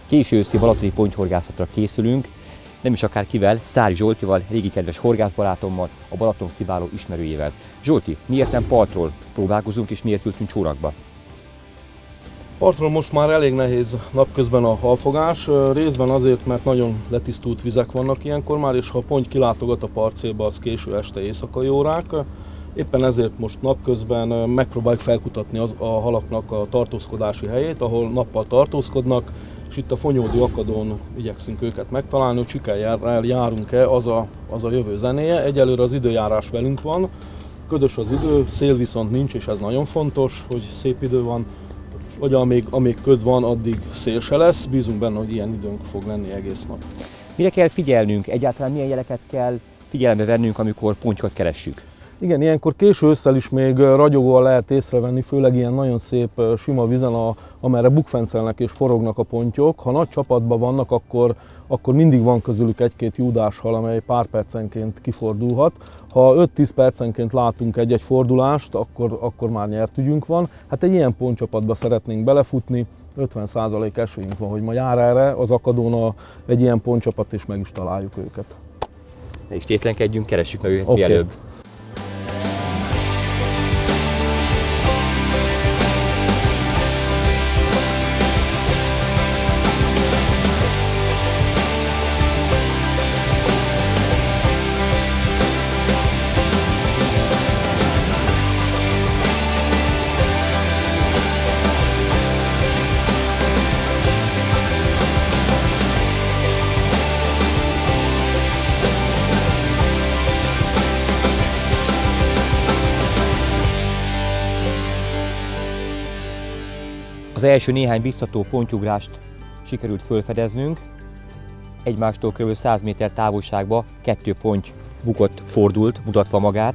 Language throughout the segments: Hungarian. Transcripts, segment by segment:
Késő őszi balatoni pontyhorgászatra készülünk, nem is akárkivel, Szári Zsoltival, régi kedves horgászbarátommal, a Balaton kiváló ismerőjével. Zsolti, miért nem partról próbálkozunk és miért ültünk csónakba? Partról most már elég nehéz napközben a halfogás, részben azért, mert nagyon letisztult vizek vannak ilyenkor már, és ha a ponty kilátogat a partcélba, az késő este éjszakai órák. Éppen ezért most napközben megpróbáljuk felkutatni a halaknak a tartózkodási helyét, ahol nappal tartózkodnak, és itt a Fonyódi Akadón igyekszünk őket megtalálni, hogy sikerrel járunk-e, az a jövő zenéje. Egyelőre az időjárás velünk van, ködös az idő, szél viszont nincs, és ez nagyon fontos, hogy szép idő van. Vagy amíg köd van, addig szél se lesz, bízunk benne, hogy ilyen időnk fog lenni egész nap. Mire kell figyelnünk? Egyáltalán milyen jeleket kell figyelembe vennünk, amikor pontyokat keressük? Igen, ilyenkor késő ősszel is még ragyogóan lehet észrevenni, főleg ilyen nagyon szép sima vizen, amerre bukfencelnek és forognak a pontyok. Ha nagy csapatban vannak, akkor mindig van közülük egy-két júdáshal, amely pár percenként kifordulhat. Ha 5-10 percenként látunk egy-egy fordulást, akkor már nyert ügyünk van. Hát egy ilyen pontcsapatba szeretnénk belefutni, 50% esélyünk van, hogy ma jár erre az Akadón egy ilyen pontcsapat, és meg is találjuk őket. Ne is tétlenkedjünk, keressük meg őket mielőbb. Az első néhány biztató pontyugrást sikerült felfedeznünk. Egymástól kb. 100 méter távolságba 2 ponty bukott, fordult, mutatva magát.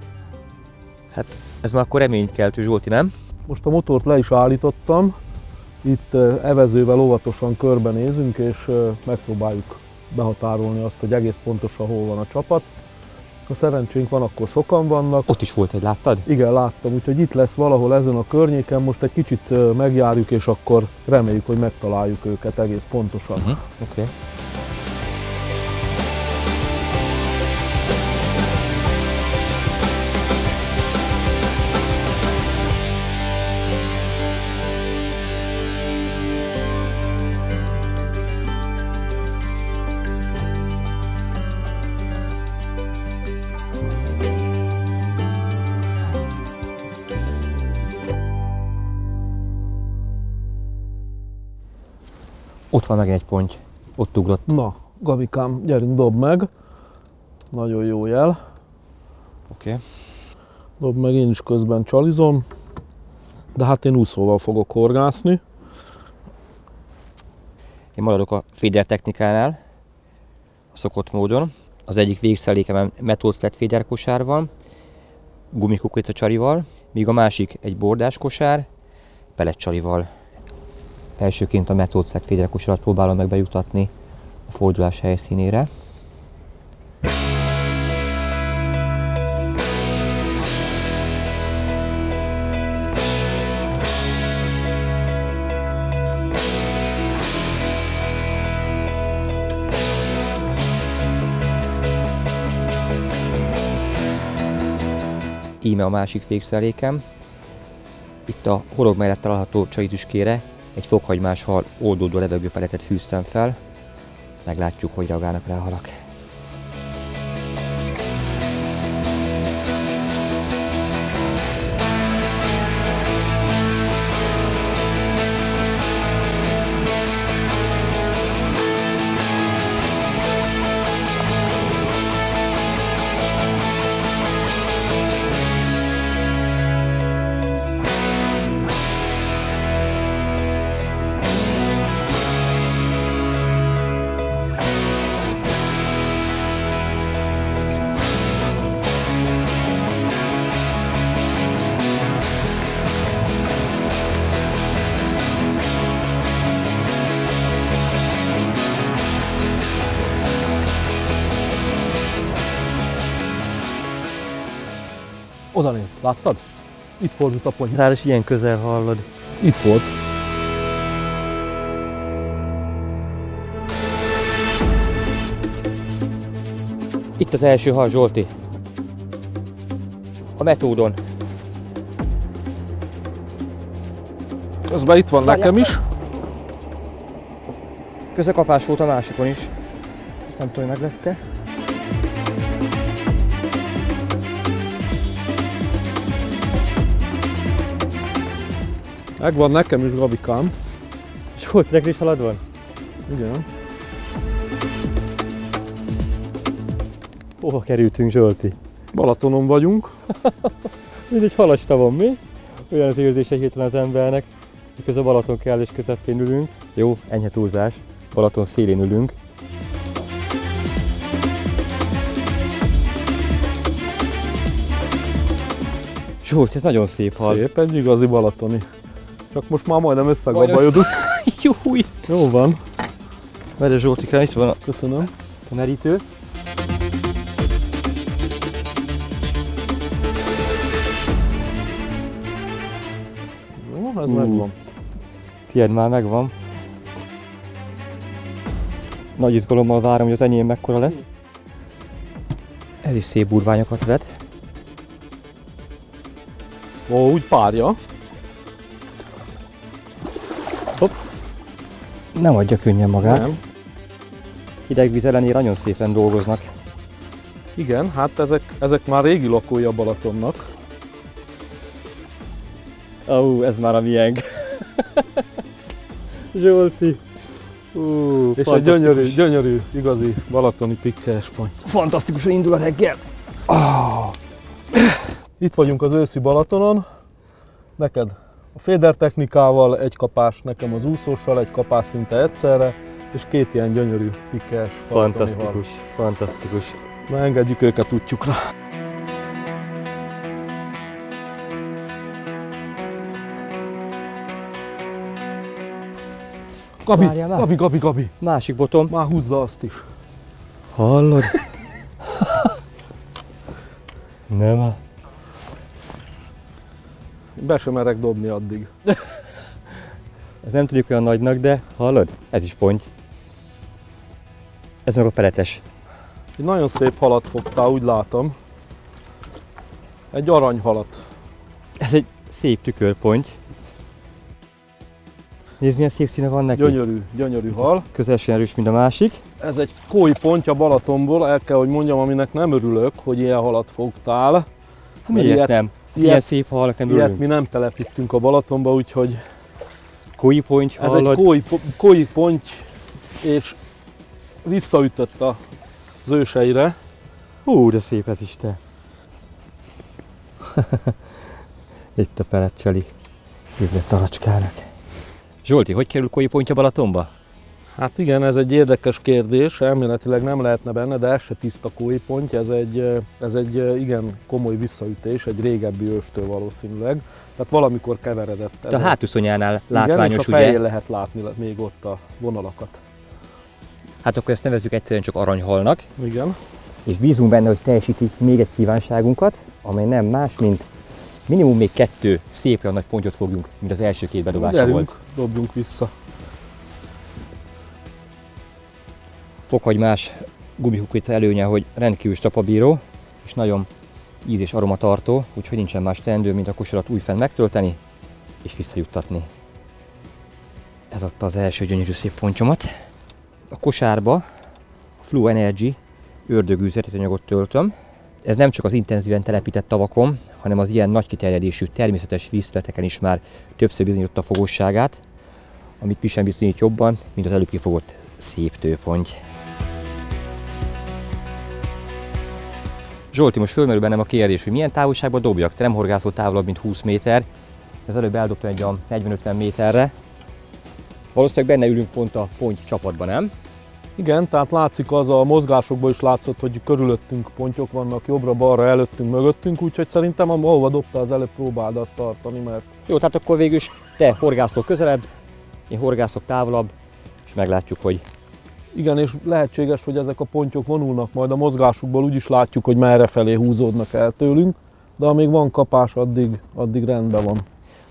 Hát ez már akkor reménykeltő, Zsolti, nem? Most a motort le is állítottam. Itt evezővel óvatosan körbenézünk, és megpróbáljuk behatárolni azt, hogy egész pontosan hol van a csapat. Ha szerencsénk van, akkor sokan vannak. Ott is volt egy, láttad? Igen, láttam, úgyhogy itt lesz valahol ezen a környéken. Most egy kicsit megjárjuk, és akkor reméljük, hogy megtaláljuk őket egész pontosan. Okay. Ott van meg egy ponty, ott ugrott. Na, Gabikám, gyerünk, dobd meg. Nagyon jó jel. Oké. Dobd meg, én is közben csalizom. De hát én úszóval fogok horgászni. Én maradok a féder technikánál, a szokott módon. Az egyik végszelékemen metódflett féderkosár van, gumikukorica csalival, míg a másik egy bordás kosár, pellet csalival. Elsőként a metódflett féderkosarat próbálom meg bejutatni a fordulás helyszínére. Íme a másik végszelékem. Itt a horog mellett található csalitüskére egy fokhagymás hal oldódó levegő peletet fűztem fel. Meglátjuk, hogy reagálnak rá a halak. Oda néz, láttad? Itt fordult a ponty. Ráadásul is ilyen közel hallod. Itt volt. Itt az első hal, Zsolti. A metódon. Közben itt van nekem is. Közekapás volt a másikon is. Ezt nem tudom, hogy meglette. Megvan nekem is, Gabikám. Zsolt, neked is halad van? Igen. Hova kerültünk, Zsolti? Balatonon vagyunk. Mint egy halasta van, mi? Olyan az érzése hirtelen az embernek, miközben a Balaton kell és közepén ülünk. Jó, enyhe túlzás. Balaton szélén ülünk. Zsolt, ez nagyon szép hal. Szép, egy igazi balatoni. Csak most már majdnem összegabajodunk. Júj! Jó van. Várj, Zsoltikán, itt van Köszönöm. a merítő. Jó, ez megvan. Tied már megvan. Nagy izgalommal várom, hogy az enyém mekkora lesz. Ez is szép burványokat vet. Ó, úgy párja. Hopp. Nem adja könnyen magát. Nem. Hideg víz ellenére nagyon szépen dolgoznak. Igen, hát ezek már régi lakói a Balatonnak. Ez már a miénk. Zsolti. És egy gyönyörű, igazi balatoni pikkelyes pont. Fantasztikus indul a reggel. Itt vagyunk az őszi Balatonon. Neked a féder technikával egy kapás, nekem az úszóssal egy kapás szinte egyszerre, és két ilyen gyönyörű pikkelyes balatoni hal. Fantasztikus, fantasztikus. Na, engedjük őket útjukra. Gabi. Másik botom. Már húzza azt is. Hallod? Nem. Be sem merek dobni addig. Ez nem tűnik olyan nagynak, de hallod? Ez is ponty. Ez meg a peletes. Egy nagyon szép halat fogtál, úgy látom. Egy aranyhalat. Ez egy szép tükörponty. Nézd, milyen szép színe van neki. Gyönyörű hal. Közelesen erős, mint a másik. Ez egy kói ponty a Balatonból, el kell, hogy mondjam, aminek nem örülök, hogy ilyen halat fogtál. Miért nem? Ilyen szép halak nem örülünk. Ilyet mi nem telepítünk a Balatonba, úgyhogy Kói ponty, ez hallod? egy kói ponty, és visszaütött az őseire. De szép ez is, te. Itt a peletcseli. Hívlett taracskának. Zsolti, hogy kerül kói ponty a Balatonba? Hát igen, ez egy érdekes kérdés, elméletileg nem lehetne benne, de ez se tiszta kói ponty, ez egy igen komoly visszaütés, egy régebbi őstől valószínűleg. Tehát valamikor keveredett. A hátúszonyánál látványos, igen, és a fején lehet látni még ott a vonalakat. Hát akkor ezt nevezzük egyszerűen csak aranyhalnak. Igen. És bízunk benne, hogy teljesítik még egy kívánságunkat, amely nem más, mint minimum még 2 szép olyan nagy pontyot fogjunk, mint az első 2 bedobása volt. Dobjunk vissza. Fokhagymás gumikukorica előnye, hogy rendkívül strapabíró, és nagyon íz- és aromatartó, úgyhogy nincsen más teendő, mint a kosarat újfent megtölteni, és visszajuttatni. Ez adta az első gyönyörű szép pontyomat. A kosárba a Flow Energy ördögű üzletanyagot töltöm. Ez nem csak az intenzíven telepített tavakon, hanem az ilyen nagy kiterjedésű természetes vízterületeken is már többször bizonyította a fogósságát, amit mi sem bizonyít jobban, mint az előbb kifogott szép tőponty. Zsolti, most fölmerül bennem a kérdés, hogy milyen távolságban dobjak. Te nem horgászol távolabb, mint 20 méter. Ez előbb eldobtam egy 40-50 méterre. Valószínűleg benne ülünk pont a ponty csapatban, nem? Igen, tehát látszik az a mozgásokból is látszott, hogy körülöttünk pontyok vannak, jobbra-balra, előttünk, mögöttünk, úgyhogy szerintem ahova dobtál az előbb, próbáld azt tartani, mert... Jó, tehát akkor végül is te horgászol közelebb, én horgászok távolabb, és meglátjuk, hogy... Igen, és lehetséges, hogy ezek a pontyok vonulnak, majd a mozgásukból úgy is látjuk, hogy merre felé húzódnak el tőlünk, de amíg van kapás, addig rendben van.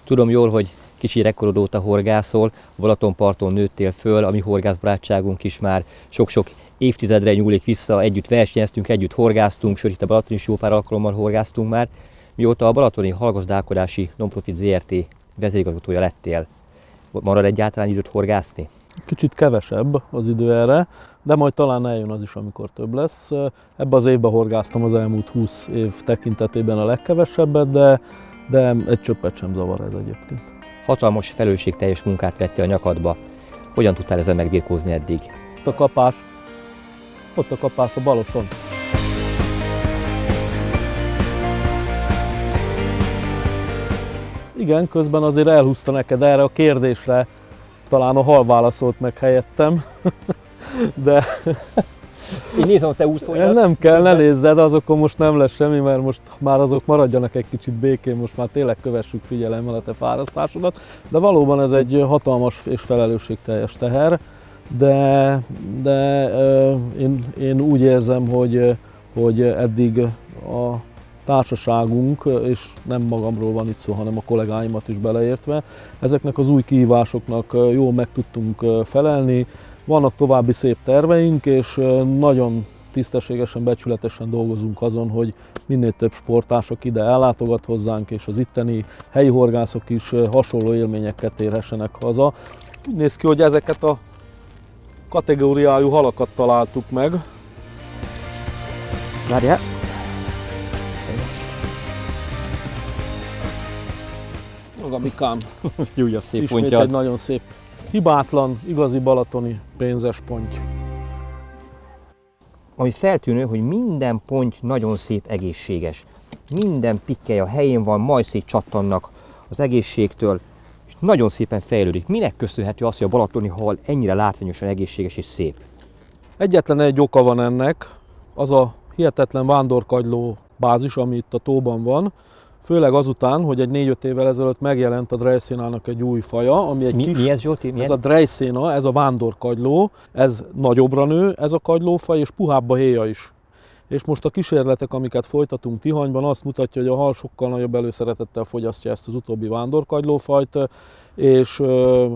Tudom jól, hogy kicsi rekordod óta horgászol, a Balatonparton nőttél föl, a mi horgászbarátságunk is már sok-sok évtizedre nyúlik vissza, együtt versenyeztünk, együtt horgáztunk, sőt itt a Balaton is jó pár alkalommal horgáztunk már. Mióta a Balatoni Hallgazdálkodási Non-Profit Zrt. Vezérigazgatója lettél, marad egyáltalán időt horgászni? Kicsit kevesebb az idő erre, de majd talán eljön az is, amikor több lesz. Ebben az évben horgáztam az elmúlt 20 év tekintetében a legkevesebbet, de egy csöppet sem zavar ez egyébként. Hatalmas felelősségteljes munkát vettél a nyakadba. Hogyan tudtál ezzel megbirkózni eddig? Ott a kapás a Baloson. Igen, közben azért elhúzta neked erre a kérdésre, talán a hal válaszolt meg helyettem, de... Így nézem a te úszóidat. Nem kell, ne nézzed, azokon most nem lesz semmi, mert most már azok maradjanak egy kicsit békén, most már tényleg kövessük figyelemmel a te fárasztásodat. De valóban ez egy hatalmas és felelősségteljes teher, de én úgy érzem, hogy eddig a társaságunk, és nem magamról van itt szó, hanem a kollégáimat is beleértve, ezeknek az új kihívásoknak jól meg tudtunk felelni. Vannak további szép terveink, és nagyon tisztességesen, becsületesen dolgozunk azon, hogy minél több sportársok ide ellátogat hozzánk, és az itteni helyi horgászok is hasonló élményeket érhessenek haza. Úgy néz ki, hogy ezeket a kategóriájú halakat találtuk meg. Várjál! Maga Mikám. Újabb szép Ismét pontja. egy nagyon szép, hibátlan, igazi balatoni pénzes ponty. Ami feltűnő, hogy minden ponty nagyon szép, egészséges. Minden pikkely a helyén van, majd szétcsattannak az egészségtől, és nagyon szépen fejlődik. Minek köszönhető az, hogy a balatoni hal ennyire látványosan egészséges és szép? Egyetlen egy oka van ennek, az a hihetetlen vándorkagyló bázis, ami itt a tóban van, főleg azután, hogy egy 4-5 évvel ezelőtt megjelent a Dreissena-nak egy új faja, ami egy kis... Mi ez, Zsolti? Ez a Dreissena, ez a vándorkagyló, ez nagyobbra nő, ez a kagylófaj, és puhább a héja is. És most a kísérletek, amiket folytatunk Tihanyban, azt mutatja, hogy a hal sokkal nagyobb előszeretettel fogyasztja ezt az utóbbi vándorkagylófajt, és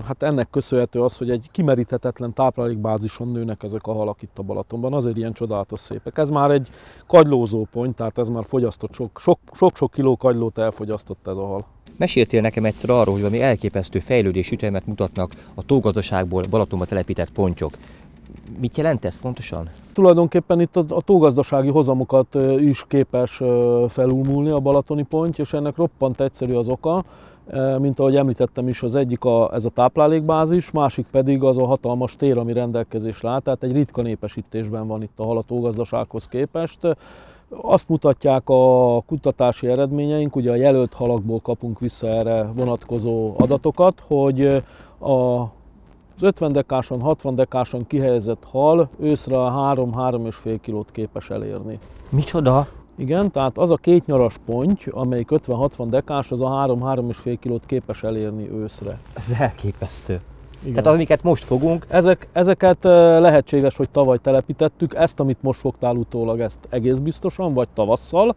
hát ennek köszönhető az, hogy egy kimeríthetetlen táplálékbázison nőnek ezek a halak itt a Balatonban, azért ilyen csodálatos szépek. Ez már egy kagylózó ponty, tehát ez már fogyasztott, sok-sok kiló kagylót elfogyasztott ez a hal. Meséltél nekem egyszer arról, hogy valami elképesztő fejlődés ütemet mutatnak a tógazdaságból Balatonba telepített pontyok. Mit jelent ez pontosan? Tulajdonképpen itt a tógazdasági hozamokat is képes felülmúlni a balatoni ponty, és ennek roppant egyszerű az oka, mint ahogy említettem is, az egyik ez a táplálékbázis, másik pedig az a hatalmas tér, ami rendelkezésre áll, tehát egy ritka népesítésben van itt a hal a tógazdasághoz képest. Azt mutatják a kutatási eredményeink, ugye a jelölt halakból kapunk vissza erre vonatkozó adatokat, hogy az 50 dekáson, 60 dekáson kihelyezett hal őszre a 3-3,5 kilót képes elérni. Micsoda? Igen, tehát az a két nyaras ponty, amelyik 50-60 dekás, az a 3-3,5 kilót képes elérni őszre. Ez elképesztő. Igen. Tehát amiket most fogunk... Ezeket lehetséges, hogy tavaly telepítettük, ezt, amit most fogtál utólag, ezt egész biztosan, vagy tavasszal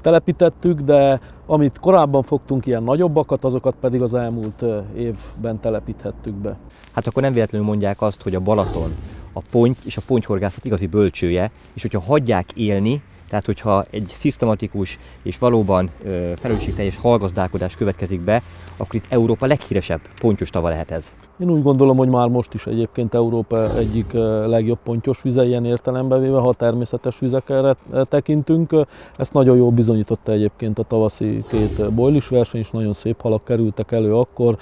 telepítettük, de amit korábban fogtunk, ilyen nagyobbakat, azokat pedig az elmúlt évben telepíthettük be. Hát akkor nem véletlenül mondják azt, hogy a Balaton a ponty és a pontyhorgászat igazi bölcsője, és hogyha hagyják élni, tehát hogyha egy szisztematikus és valóban felelősségteljes hallgazdálkodás következik be, akkor itt Európa leghíresebb pontyos tava lehet ez. Én úgy gondolom, hogy már most is egyébként Európa egyik legjobb pontyos vize ilyen értelemben véve, ha a természetes vizekre tekintünk. Ezt nagyon jól bizonyította egyébként a tavaszi két bojlis verseny is, nagyon szép halak kerültek elő akkor.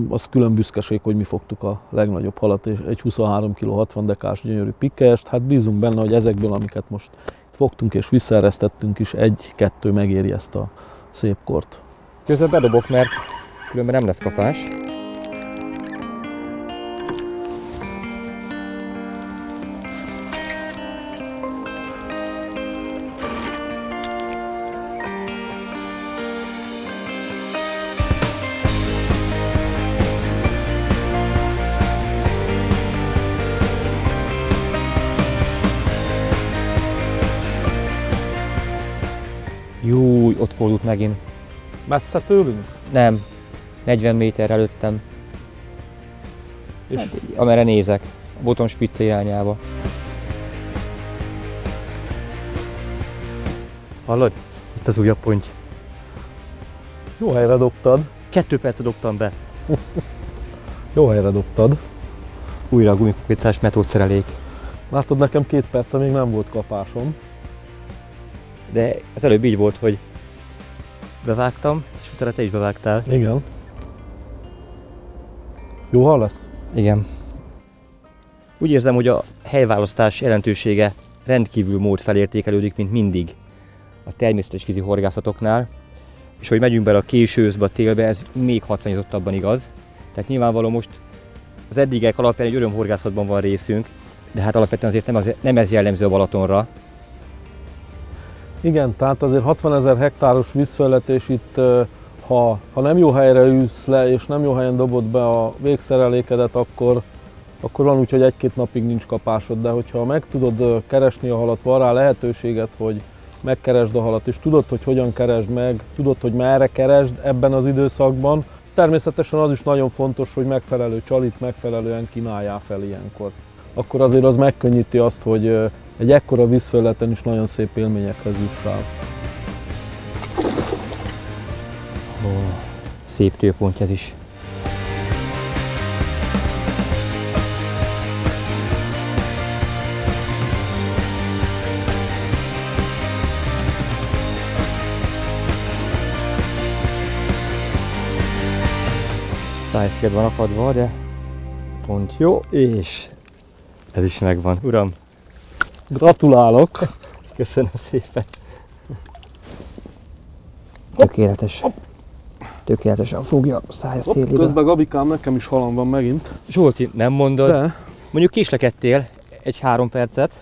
Az külön büszkeség, hogy mi fogtuk a legnagyobb halat, egy 23 kg 60 dekás gyönyörű pikkelyest. Hát bízunk benne, hogy ezekből, amiket most fogtunk és visszaeresztettünk is, 1-2 megéri ezt a szép kort. Közben bedobok, mert különben nem lesz kapás. Júj, ott fordult megint. Messze tőlünk? Nem, 40 méter előttem. És hát, amerre nézek, a Botton spicce irányába. Hallod? Itt az újabb ponty. Jó helyre dobtad. 2 percet dobtam be. Jó helyre dobtad. Újra a gumikukoricás metódszerelék. Látod, nekem 2 perce még nem volt kapásom. De az előbb így volt, hogy bevágtam, és utána te is bevágtál. Igen. Jó hal lesz? Igen. Úgy érzem, hogy a helyválasztás jelentősége rendkívül mód felértékelődik, mint mindig a természetes vízi horgászatoknál. És hogy megyünk bele a késő őszbe, a télbe, ez még hatványozottabban igaz. Tehát nyilvánvaló most az eddigek alapján egy örömhorgászatban van részünk, de hát alapvetően azért nem ez jellemző a Balatonra. Igen, tehát azért 60 000 hektáros vízfelület, és itt ha nem jó helyre ülsz le, és nem jó helyen dobod be a végszerelékedet, akkor van úgy, hogy 1-2 napig nincs kapásod, de hogyha meg tudod keresni a halat, van rá lehetőséged, hogy megkeresd a halat, és tudod, hogy hogyan keresd meg, tudod, hogy merre keresd ebben az időszakban. Természetesen az is nagyon fontos, hogy megfelelő csalit megfelelően kínáljál fel ilyenkor. Akkor azért az megkönnyíti azt, hogy egy ekkora vízfelületen is nagyon szép élményekhez jussál. Szép tőpontja ez is. Szájszél van akadva, de pont jó, és ez is megvan. Uram! Gratulálok! Köszönöm szépen! Tökéletes. Tökéletesen fogja a szája szélébe. Közben Gabikám, nekem is halam van megint. Zsolti, nem mondod? De. Mondjuk késlekedtél egy 3 percet.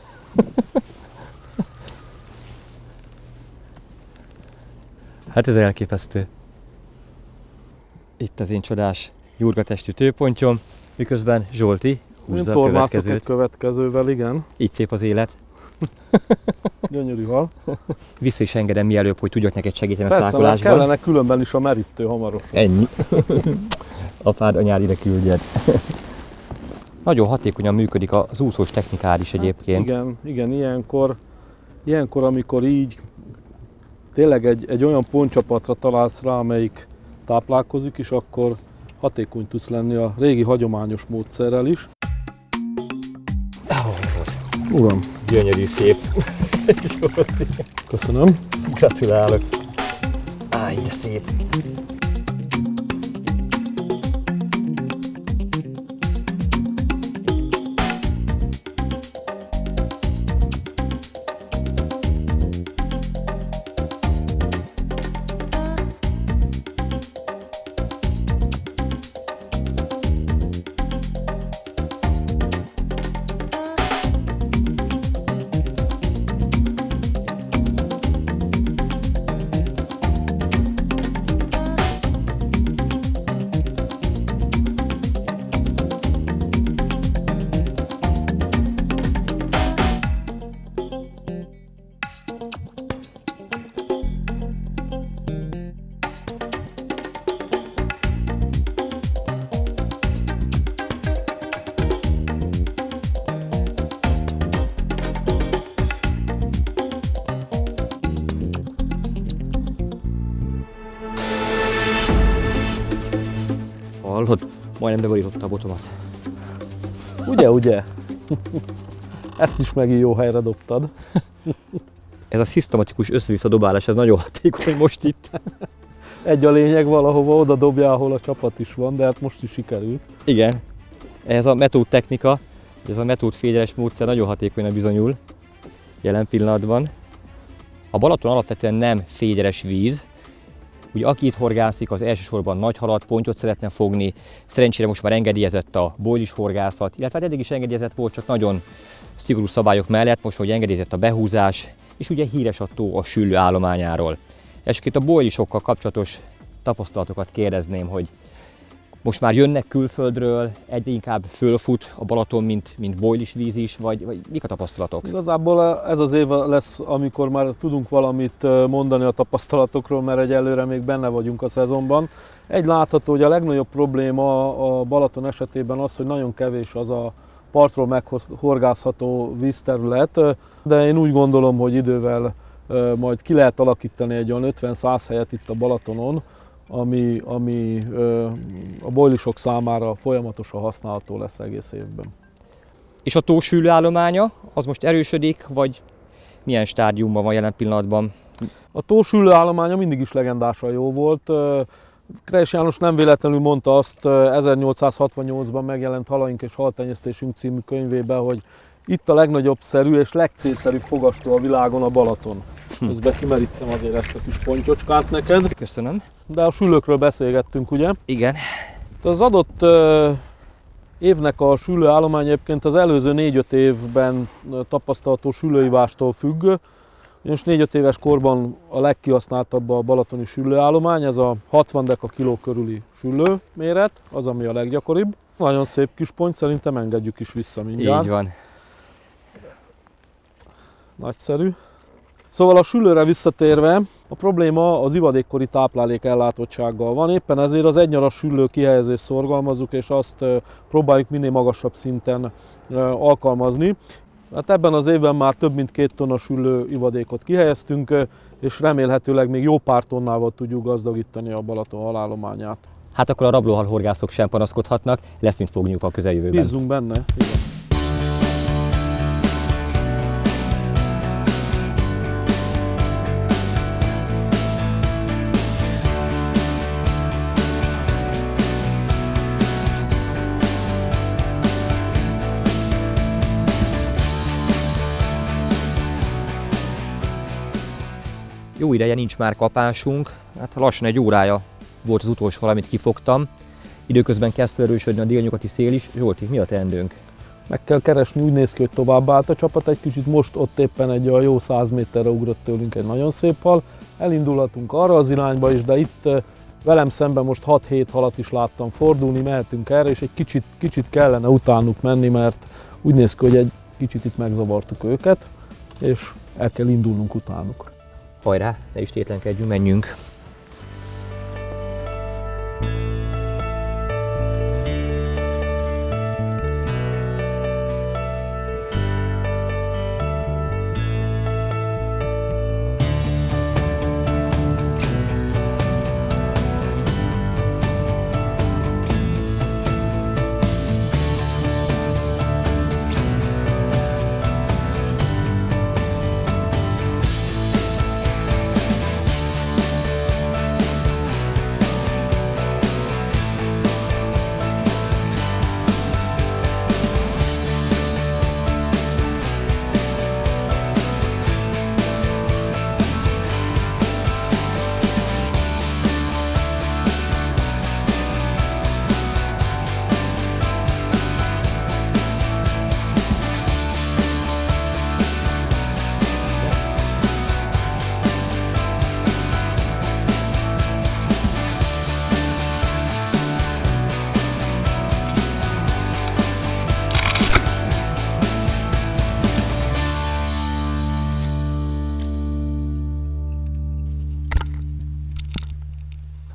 Hát ez elképesztő. Itt az én csodás nyurgatestű tőpontyom, miközben Zsolti húzza a következőt. Egy következővel, igen. Így szép az élet. Gyönyörű hal. Vissza is engedem mielőbb, hogy tudjak neked segíteni a Persze, szákolásban. kellene különben is a merítő hamarosan. Ennyi. Apád, anyád ide küldjed. Nagyon hatékonyan működik az úszós technikád is egyébként. Hát igen, ilyenkor, amikor így tényleg egy olyan pontcsapatra találsz rá, amelyik táplálkozik, és akkor hatékony tudsz lenni a régi hagyományos módszerrel is. Uram! Gyönyörű, szép. Köszönöm. Gratulálok. De szép. Hallod? Majdnem bevorította a botomat. Ugye? Ezt is megint jó helyre dobtad. Ez a szisztematikus össze-vissza dobálás, ez nagyon hatékony most itt. Egy a lényeg, valahova oda dobja, ahol a csapat is van, de hát most is sikerült. Igen. Ez a metód technika, ez a metód fédeles módszer nagyon hatékonyan bizonyul jelen pillanatban. A Balaton alapvetően nem féderes víz. Ugye aki itt horgászik, az elsősorban nagy halat, pontyot szeretne fogni. Szerencsére most már engedélyezett a bojlis horgászat, illetve eddig is engedélyezett volt, csak nagyon szigorú szabályok mellett, most már engedélyezett a behúzás, és ugye híres a tó a Süllő állományáról. És itt a bojlisokkal kapcsolatos tapasztalatokat kérdezném, hogy most már jönnek külföldről, egyre inkább fölfut a Balaton, mint bojlis víz is, vagy mik a tapasztalatok? Igazából ez az év lesz, amikor már tudunk valamit mondani a tapasztalatokról, mert egyelőre még benne vagyunk a szezonban. Egy látható, hogy a legnagyobb probléma a Balaton esetében az, hogy nagyon kevés az a partról meghorgászható vízterület, de én úgy gondolom, hogy idővel majd ki lehet alakítani egy olyan 50-100 helyet itt a Balatonon, ami a bojlisok számára folyamatosan használható lesz egész évben. És a tósülő állománya, az most erősödik, vagy milyen stádiumban van jelen pillanatban? A tósülő állománya mindig is legendásan jó volt. Krejs János nem véletlenül mondta azt 1868-ban megjelent Halaink és haltenyésztésünk című könyvében, hogy itt a legnagyobb szerű és legcélszerűbb fogastó a világon a Balaton. Közben kimerítem azért ezt a kis pontyocskát neked. Köszönöm. De a sülőkről beszélgettünk, ugye? Igen. Az adott évnek a sülőállomány egyébként az előző 4-5 évben tapasztalható sülőivástól függ. Most 4-5 éves korban a legkihasználtabb a balatoni sülőállomány, ez a 60 deka-kiló körüli sülő méret, az ami a leggyakoribb. Nagyon szép kis ponty, szerintem engedjük is vissza mindjárt. Így van. Nagyszerű. Szóval a sülőre visszatérve, a probléma az ivadékkori táplálék ellátottsággal van, éppen ezért az egynyaras sülő kihelyezést szorgalmazzuk, és azt próbáljuk minél magasabb szinten alkalmazni. Hát ebben az évben már több mint 2 tonna sülő ivadékot kihelyeztünk, és remélhetőleg még jó pár tonnával tudjuk gazdagítani a Balaton halállományát. Hát akkor a rablóhalhorgászok sem panaszkodhatnak, lesz mit fogniuk a közeljövőben. Bízzunk benne. Igen. Jó ideje nincs már kapásunk, hát lassan egy órája volt az utolsó hal, amit kifogtam. Időközben kezd felerősödni a délnyugati szél is. Zsolti, mi a teendőnk? Meg kell keresni, úgy néz ki, hogy tovább állt a csapat egy kicsit, most ott éppen egy a jó 100 méterre ugrott tőlünk egy nagyon szép hal. Elindulhatunk arra az irányba is, de itt velem szemben most 6-7 halat is láttam fordulni, mehetünk erre, és egy kicsit kellene utánuk menni, mert úgy néz ki, hogy egy kicsit itt megzavartuk őket, és el kell indulnunk utánuk. Hajrá, ne is tétlenkedjünk, menjünk!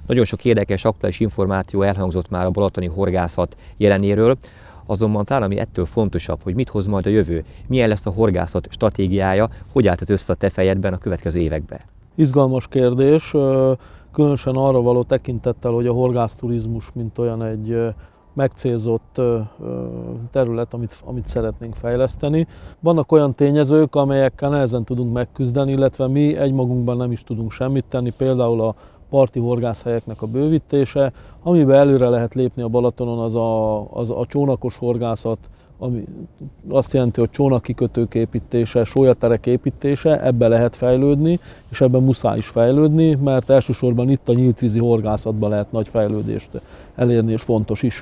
Nagyon sok érdekes, aktuális információ elhangzott már a balatoni horgászat jelenéről, azonban talán ami ettől fontosabb, hogy mit hoz majd a jövő, milyen lesz a horgászat stratégiája, hogy állt ez össze a te fejedben a következő években. Izgalmas kérdés, különösen arra való tekintettel, hogy a horgászturizmus mint olyan egy megcélzott terület, amit szeretnénk fejleszteni. Vannak olyan tényezők, amelyekkel nehezen tudunk megküzdeni, illetve mi egymagunkban nem is tudunk semmit tenni, például a parti horgászhelyeknek a bővítése. Amiben előre lehet lépni a Balatonon, az a csónakos horgászat, ami azt jelenti, hogy csónakkikötők építése, sólyaterek építése, ebbe lehet fejlődni, és ebben muszáj is fejlődni, mert elsősorban itt a nyíltvízi horgászatban lehet nagy fejlődést elérni, és fontos is.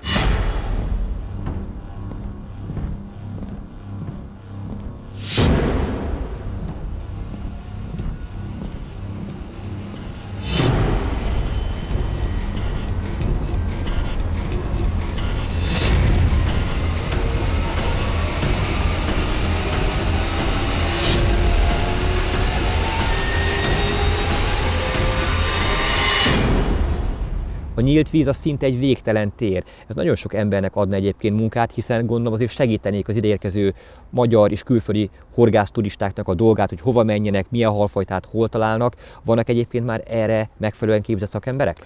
A A nyílt víz az szinte egy végtelen tér. Ez nagyon sok embernek adna egyébként munkát, hiszen gondolom azért segítenék az ideérkező magyar és külföldi horgászturistáknak a dolgát, hogy hova menjenek, milyen halfajtát hol találnak. Vannak egyébként már erre megfelelően képzett szakemberek?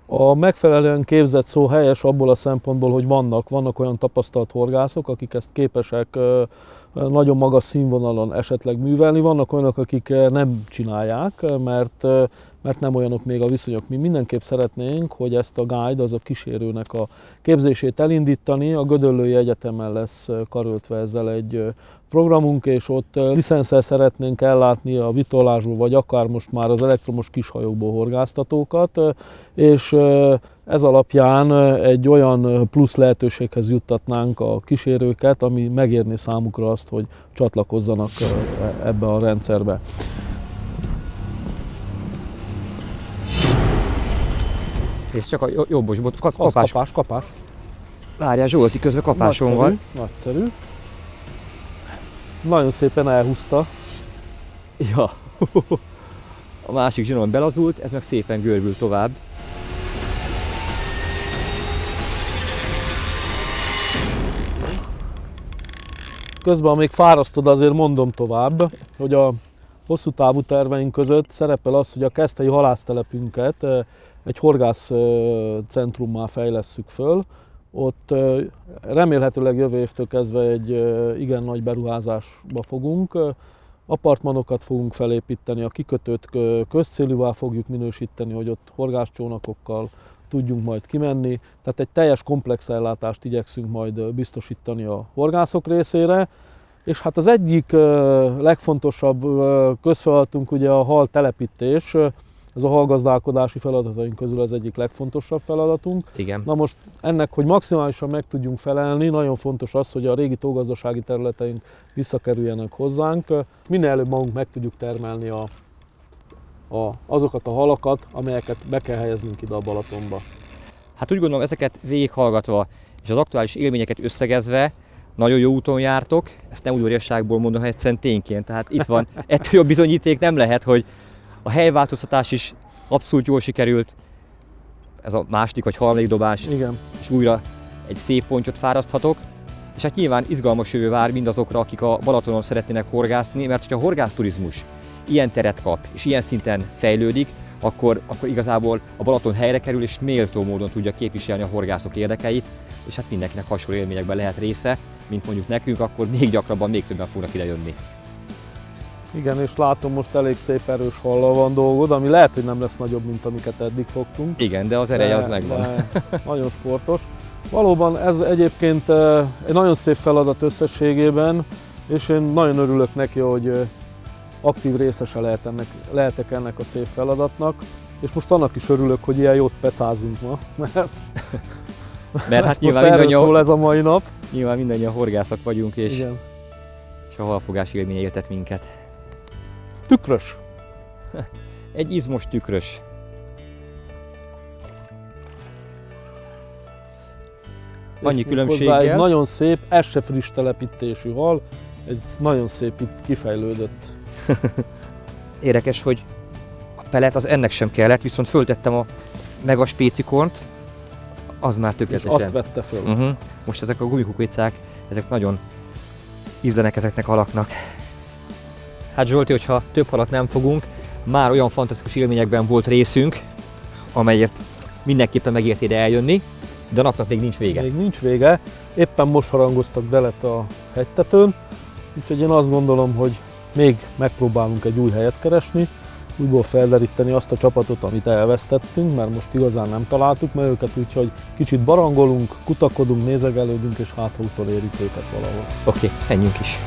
A megfelelően képzett szó helyes abból a szempontból, hogy vannak olyan tapasztalt horgászok, akik ezt képesek nagyon magas színvonalon esetleg művelni. Vannak olyanok, akik nem csinálják, mert nem olyanok még a viszonyok. Mi mindenképp szeretnénk, hogy ezt a guide, az a kísérőnek a képzését elindítani. A Gödöllői Egyetemen lesz karöltve ezzel egy programunk, és ott licenszel szeretnénk ellátni a vitorlásból, vagy akár most már az elektromos kishajókból horgásztatókat, és ez alapján egy olyan plusz lehetőséghez juttatnánk a kísérőket, ami megérni számukra azt, hogy csatlakozzanak ebbe a rendszerbe. És csak a jobbos, Kapás. Várjál, Zsolti, közben kapáson van. Nagyszerű. Nagyon szépen elhúzta. Ja. A másik zsinon belazult, ez meg szépen görbül tovább. Közben, amíg fárasztod, azért mondom tovább, hogy a hosszú távú terveink között szerepel az, hogy a keszthelyi halásztelepünket egy horgászcentrummá fejlesszük föl. Ott remélhetőleg jövő évtől kezdve egy igen nagy beruházásba fogunk. Apartmanokat fogunk felépíteni, a kikötőt közcélúvá fogjuk minősíteni, hogy ott horgászcsónakokkal tudjunk majd kimenni. Tehát egy teljes komplex ellátást igyekszünk majd biztosítani a horgászok részére. És hát az egyik legfontosabb közfeladatunk ugye a hal telepítés. Ez a halgazdálkodási feladataink közül az egyik legfontosabb feladatunk. Igen. Na most ennek, hogy maximálisan meg tudjunk felelni, nagyon fontos az, hogy a régi tógazdasági területeink visszakerüljenek hozzánk. Minél előbb magunk meg tudjuk termelni azokat a halakat, amelyeket be kell helyeznünk ide a Balatonba. Hát úgy gondolom, ezeket végighallgatva és az aktuális élményeket összegezve nagyon jó úton jártok. Ezt nem udvariasságból mondom, hanem egyszerűen tényként. Tehát itt van, ettől jobb bizonyíték nem lehet, hogy a helyváltoztatás is abszolút jól sikerült. Ez a második vagy harmadik dobás. Igen. És újra egy szép pontyot fáraszthatok. És hát nyilván izgalmas jövő vár mindazokra, akik a Balatonon szeretnének horgászni, mert hogyha a horgászturizmus ilyen teret kap és ilyen szinten fejlődik, akkor igazából a Balaton helyre kerül és méltó módon tudja képviselni a horgászok érdekeit, és hát mindenkinek hasonló élményekben lehet része, mint mondjuk nekünk, akkor még gyakrabban, még többen fognak ide jönni. Igen, és látom, most elég szép erős hallal van dolgod, ami lehet, hogy nem lesz nagyobb, mint amiket eddig fogtunk. Igen, de az ereje az megvan. Nagyon sportos. Valóban ez egyébként egy nagyon szép feladat összességében, és én nagyon örülök neki, hogy aktív részese lehetek ennek a szép feladatnak, és most annak is örülök, hogy ilyen jót pecázunk ma, mert hát nyilván mindannyian szól ez a mai nap. Nyilván mindannyian horgászak vagyunk, és, igen. És a halfogás élménye éltet minket. Tükrös. Egy izmos tükrös. Annyi különbséggel. Egy nagyon szép, ez se friss telepítésű hal, egy nagyon szép itt kifejlődött. Érdekes, hogy a pelet az ennek sem kellett, viszont föltettem a mega spécikornt, az már tökéletesen. És azt vette föl. Most ezek a gumikukoricák, ezek nagyon ízlenek ezeknek a halaknak. Hát Zsolti, hogyha több halat nem fogunk, már olyan fantasztikus élményekben volt részünk, amelyért mindenképpen megért ide eljönni, de a napnak még nincs vége. Még nincs vége, éppen most harangoztak belet a hegytetőn, úgyhogy én azt gondolom, hogy még megpróbálunk egy új helyet keresni, újból felderíteni azt a csapatot, amit elvesztettünk, mert most igazán nem találtuk meg őket, úgyhogy kicsit barangolunk, kutakodunk, nézegelődünk, és hát ha utolérjük őket valahol. Oké, menjünk is!